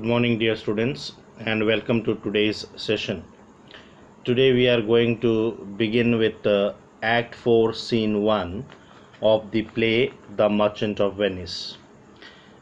Good morning, dear students, and welcome to today's session. Today we are going to begin with Act 4, Scene 1 of the play The Merchant of Venice.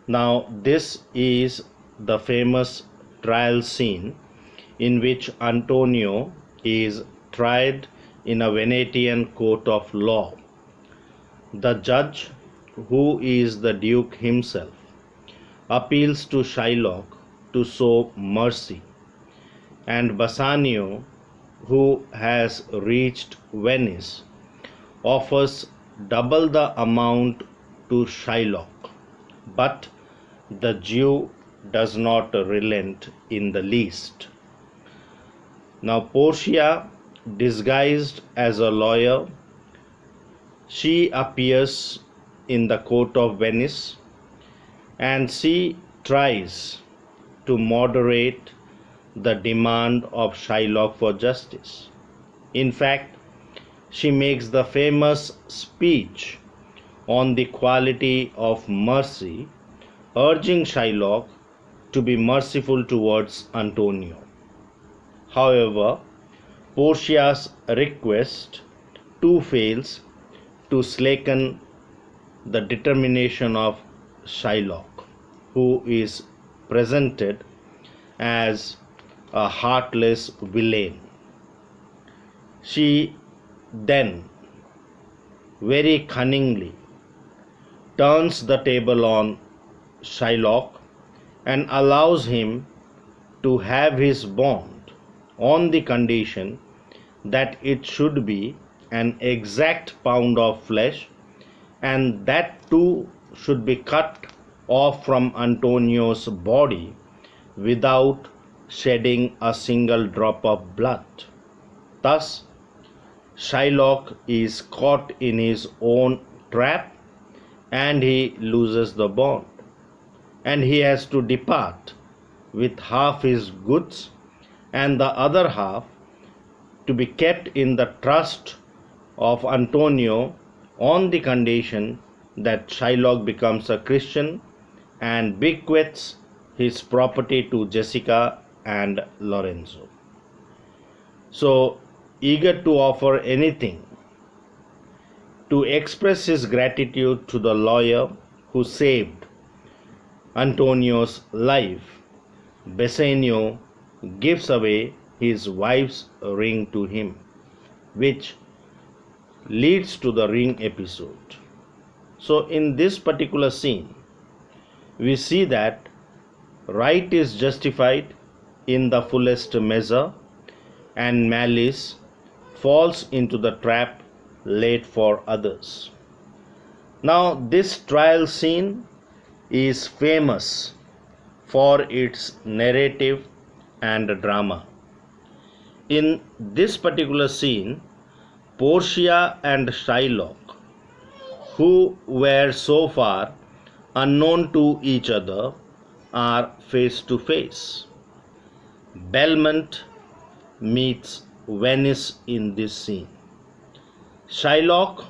Now, this is the famous trial scene in which Antonio is tried in a Venetian court of law. The judge, who is the Duke himself, appeals to Shylock to show mercy, and Bassanio, who has reached Venice, offers double the amount to Shylock, but the Jew does not relent in the least. Now Porshia, disguised as a lawyer, she appears in the court of Venice, and she tries to moderate the demand of Shylock for justice. In fact, she makes the famous speech on the quality of mercy, urging Shylock to be merciful towards Antonio. However, Portia's request too fails to slacken the determination of Shylock, who is presented as a heartless villain. She then very cunningly turns the table on Shylock and allows him to have his bond on the condition that it should be an exact pound of flesh, and that too should be cut off from Antonio's body without shedding a single drop of blood. Thus, Shylock is caught in his own trap, and he loses the bond, and he has to depart with half his goods and the other half to be kept in the trust of Antonio on the condition that Shylock becomes a Christian and bequeaths his property to Jessica and Lorenzo. So, eager to offer anything to express his gratitude to the lawyer who saved Antonio's life, Bassanio gives away his wife's ring to him, which leads to the ring episode. So in this particular scene, we see that right is justified in the fullest measure, and malice falls into the trap laid for others. Now this trial scene is famous for its narrative and drama. In this particular scene, Portia and Shylock, who were so far unknown to each other, are face to face. Belmont meets Venice in this scene. Shylock,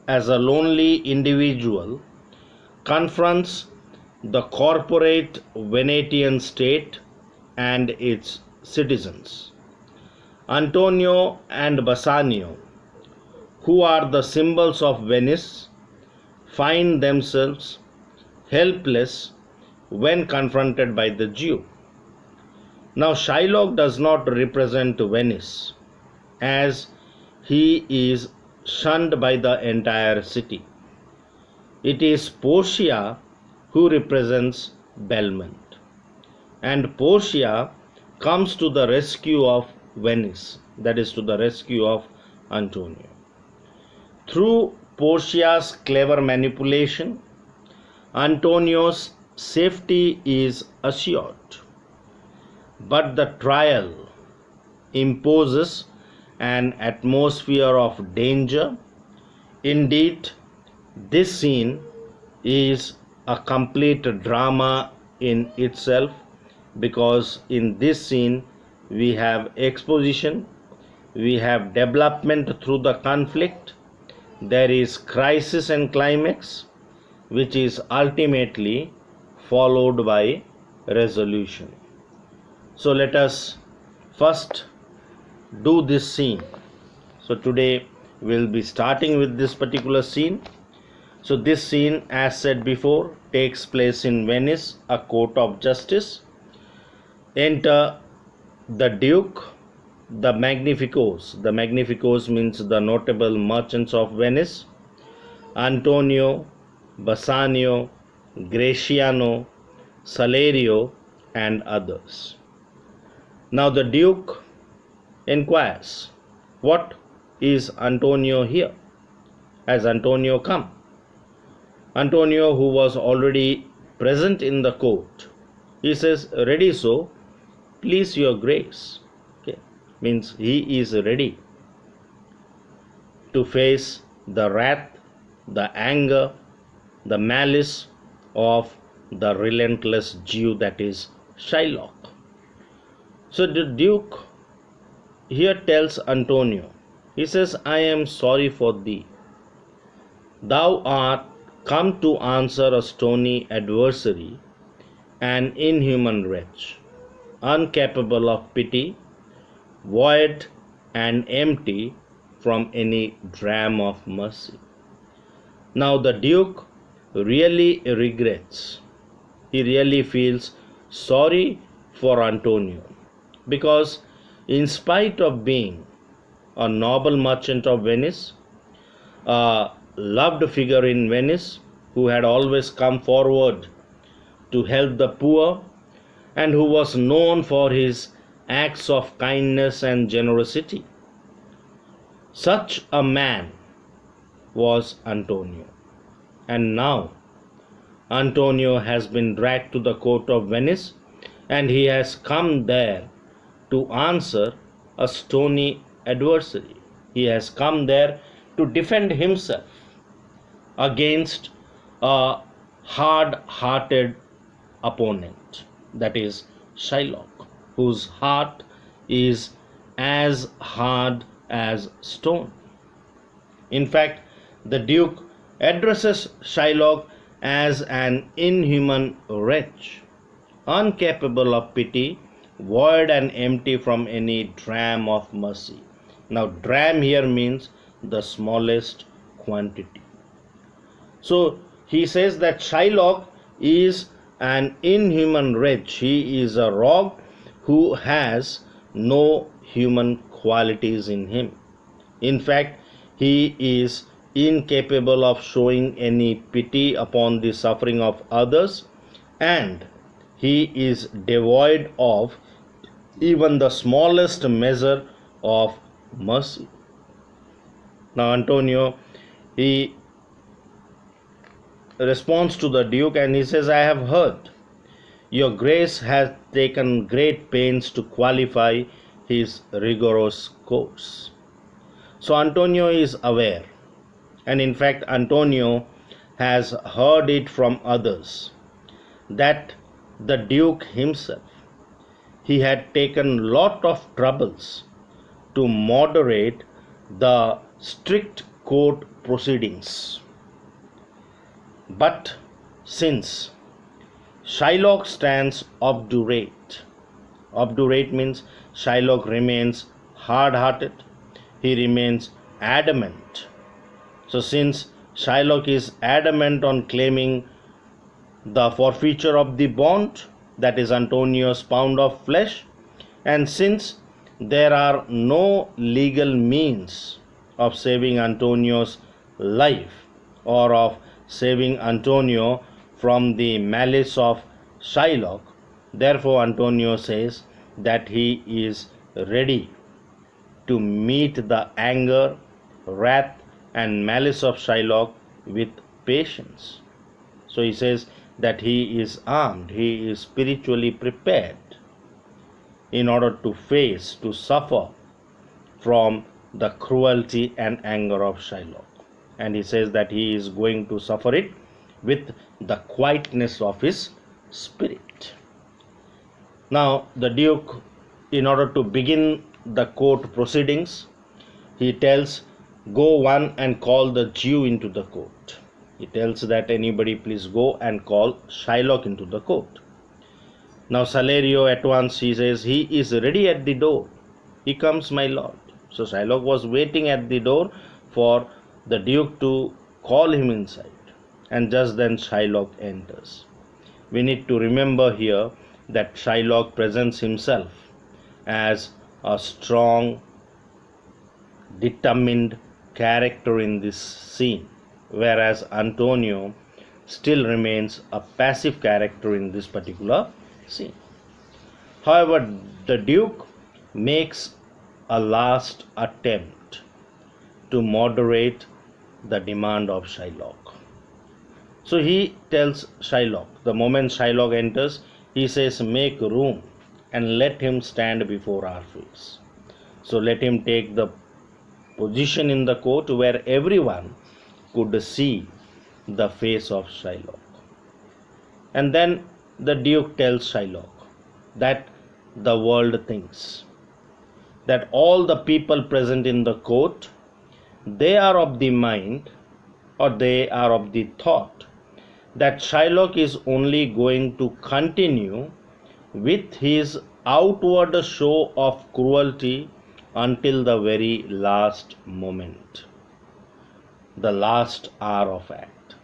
as a lonely individual, confronts the corporate Venetian state and its citizens. Antonio and Bassanio, who are the symbols of Venice, find themselves helpless when confronted by the Jew. Now Shylock does not represent Venice, as he is shunned by the entire city. It is Portia who represents Belmont, and Portia comes to the rescue of Venice, that is, to the rescue of Antonio. Through Portia's clever manipulation, Antonio's safety is assured, but the trial imposes an atmosphere of danger. Indeed, this scene is a complete drama in itself, because in this scene we have exposition, we have development through the conflict, there is crisis and climax, which is ultimately followed by resolution. So let us first do this scene. So today we'll be starting with this particular scene. So this scene, as said before, takes place in Venice, a court of justice. Enter the Duke, the Magnificos. The Magnificos means the notable merchants of Venice. Antonio, Bassanio, Graciano, Salerio, and others. Now the Duke inquires, what is Antonio here? Has Antonio come? Antonio, who was already present in the court, he says, ready so, please your grace. Okay. Means he is ready to face the wrath, the anger, the malice of the relentless Jew, that is Shylock. So the Duke here tells Antonio, he says, I am sorry for thee. Thou art come to answer a stony adversary, an inhuman wretch, incapable of pity, void and empty from any dram of mercy. Now the Duke really regrets. He really feels sorry for Antonio, because in spite of being a noble merchant of Venice, a loved figure in Venice who had always come forward to help the poor and who was known for his acts of kindness and generosity, such a man was Antonio. And now Antonio has been dragged to the court of Venice, and he has come there to answer a stony adversary. He has come there to defend himself against a hard-hearted opponent, that is Shylock, whose heart is as hard as stone. In fact, the Duke addresses Shylock as an inhuman wretch, incapable of pity, void and empty from any dram of mercy. Now, dram here means the smallest quantity. So, he says that Shylock is an inhuman wretch. He is a rogue who has no human qualities in him. In fact, he is incapable of showing any pity upon the suffering of others, and he is devoid of even the smallest measure of mercy. Now Antonio, he responds to the Duke and he says, I have heard your grace has taken great pains to qualify his rigorous course. So Antonio is aware, and in fact Antonio has heard it from others, that the Duke himself, he had taken lot of troubles to moderate the strict court proceedings. But since Shylock stands obdurate means Shylock remains hard-hearted, he remains adamant. So since Shylock is adamant on claiming the forfeiture of the bond, that is Antonio's pound of flesh, and since there are no legal means of saving Antonio's life or of saving Antonio from the malice of Shylock, therefore Antonio says that he is ready to meet the anger, wrath and malice of Shylock with patience. So he says that he is armed, he is spiritually prepared in order to face, to suffer from the cruelty and anger of Shylock. And he says that he is going to suffer it with the quietness of his spirit. Now the Duke, in order to begin the court proceedings, he tells, go one and call the Jew into the court. He tells that anybody please go and call Shylock into the court. Now Salerio at once, he says, he is ready at the door. He comes, my lord. So Shylock was waiting at the door for the Duke to call him inside. And just then Shylock enters. We need to remember here that Shylock presents himself as a strong, determined character in this scene, whereas Antonio still remains a passive character in this particular scene. However, the Duke makes a last attempt to moderate the demand of Shylock. So he tells Shylock, the moment Shylock enters, he says, make room and let him stand before our face. So let him take the position in the court where everyone could see the face of Shylock. And then the Duke tells Shylock that the world thinks that all the people present in the court, they are of the mind, or they are of the thought, that Shylock is only going to continue with his outward show of cruelty until the very last moment, the last hour of act.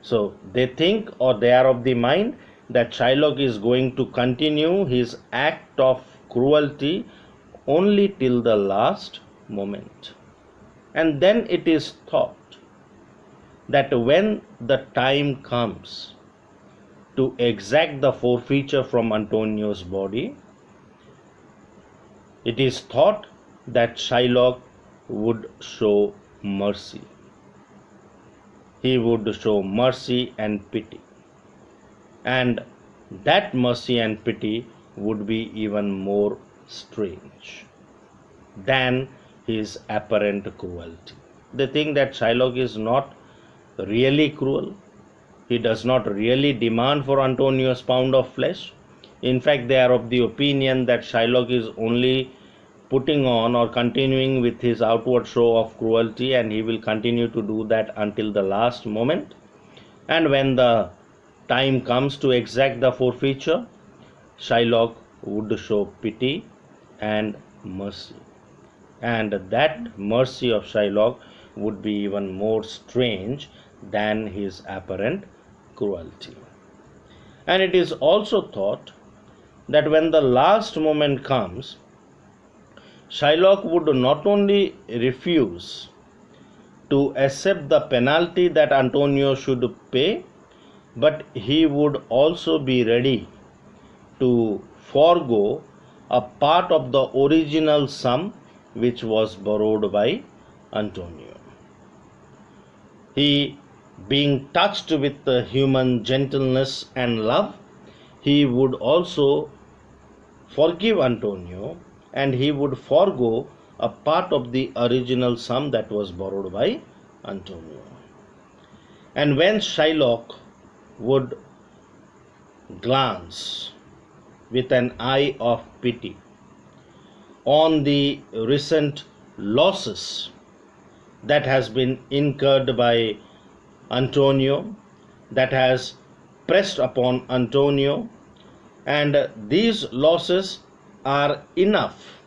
So they think, or they are of the mind, that Shylock is going to continue his act of cruelty only till the last moment. And then it is thought that when the time comes to exact the forfeiture from Antonio's body, it is thought that Shylock would show mercy. He would show mercy and pity. And that mercy and pity would be even more strange than his apparent cruelty. They think that Shylock is not really cruel. He does not really demand for Antonio's pound of flesh. In fact, they are of the opinion that Shylock is only putting on or continuing with his outward show of cruelty, and he will continue to do that until the last moment. And when the time comes to exact the forfeiture, Shylock would show pity and mercy. And that mercy of Shylock would be even more strange than his apparent cruelty. And it is also thought that when the last moment comes, Shylock would not only refuse to accept the penalty that Antonio should pay, but he would also be ready to forego a part of the original sum which was borrowed by Antonio. He, being touched with the human gentleness and love, he would also forgive Antonio, and he would forego a part of the original sum that was borrowed by Antonio. And when Shylock would glance with an eye of pity on the recent losses that has been incurred by Antonio, that has pressed upon Antonio, and these losses are enough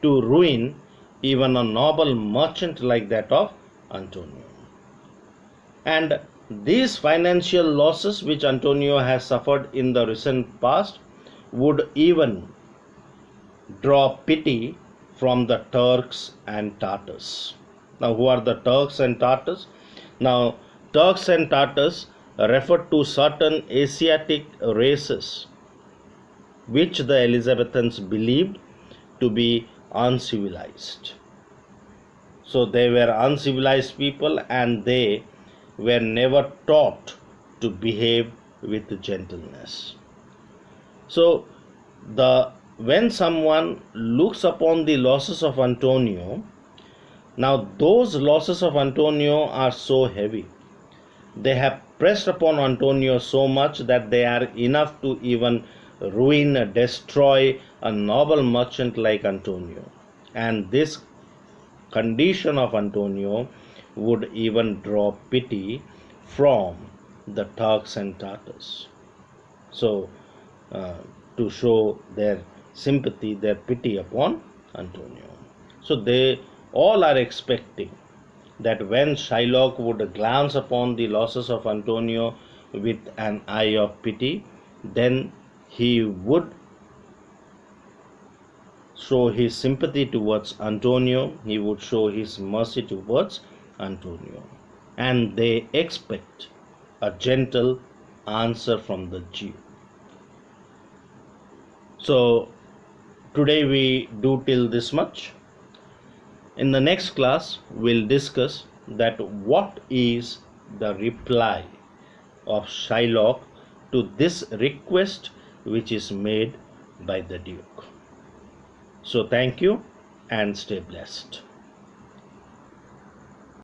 to ruin even a noble merchant like that of Antonio. And these financial losses which Antonio has suffered in the recent past would even draw pity from the Turks and Tartars. Now, who are the Turks and Tartars? Now, Turks and Tartars refer to certain Asiatic races which the Elizabethans believed to be uncivilized. So they were uncivilized people, and they were never taught to behave with gentleness. So when someone looks upon the losses of Antonio, now those losses of Antonio are so heavy. They have pressed upon Antonio so much that they are enough to even ruin, destroy a noble merchant like Antonio. And this condition of Antonio would even draw pity from the Turks and Tartars. So uh, to show their sympathy, their pity upon Antonio. So they all are expecting that when Shylock would glance upon the losses of Antonio with an eye of pity, then he would show his sympathy towards Antonio, he would show his mercy towards Antonio. And they expect a gentle answer from the Jew. So today we do till this much. In the next class, we'll discuss that what is the reply of Shylock to this request which is made by the Duke. So thank you and stay blessed.